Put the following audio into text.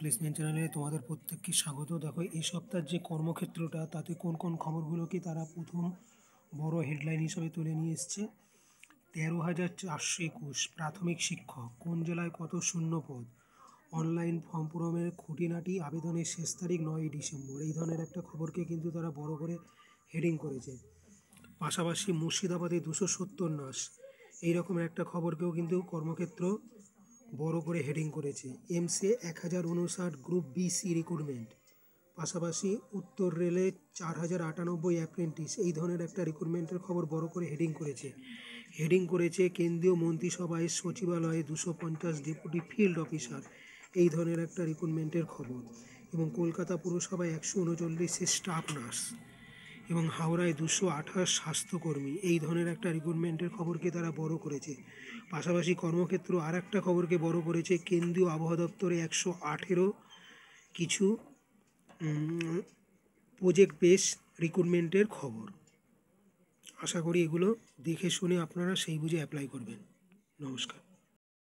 Placement চ্যানেলে তোমাদের প্রত্যেককে স্বাগত। দেখো এই সপ্তাহের যে কর্মক্ষেত্রটা তাতে কোন কোন খবরগুলোকে তারা প্রথম বড় হেডলাইন হিসাবে তুলে নিয়ে এসছে। 13,421 প্রাথমিক শিক্ষক, কোন জেলায় কত শূন্য পদ, অনলাইন ফর্ম পূরণের খুঁটিনাটি, আবেদনের শেষ তারিখ 9ই ডিসেম্বর। এই ধরনের একটা খবরকে কিন্তু তারা বড় করে হেডিং করেছে। পাশাপাশি মুর্শিদাবাদে 270 নার্স, এইরকম একটা খবরকেও কিন্তু কর্মক্ষেত্র বড় করে হেডিং করেছে। এমসে 1059 গ্রুপ বি সি রিক্রুটমেন্ট। পাশাপাশি উত্তর রেলে 4098 অ্যাপ্রেন্টিস, এই ধরনের একটা রিক্রুটমেন্টের খবর বড় করে হেডিং করেছে কেন্দ্রীয় মন্ত্রিসভায় সচিবালয়ে 250 ডেপুটি ফিল্ড অফিসার, এই ধরনের একটা রিক্রুটমেন্টের খবর। এবং কলকাতা পুরসভায় 139 স্টাফ নার্স এবং হাওড়ায় 228 স্বাস্থ্যকর্মী, এই ধরনের একটা রিক্রুটমেন্টের খবরকে তারা বড় করেছে। পাশাপাশি কর্মক্ষেত্র আর একটা খবরকে বড় করেছে, কেন্দ্রীয় আবহাওয়া দপ্তরে 118 কিছু প্রজেক্ট বেস রিক্রুটমেন্টের খবর। আশা করি এগুলো দেখে শুনে আপনারা সেই বুঝে অ্যাপ্লাই করবেন। নমস্কার।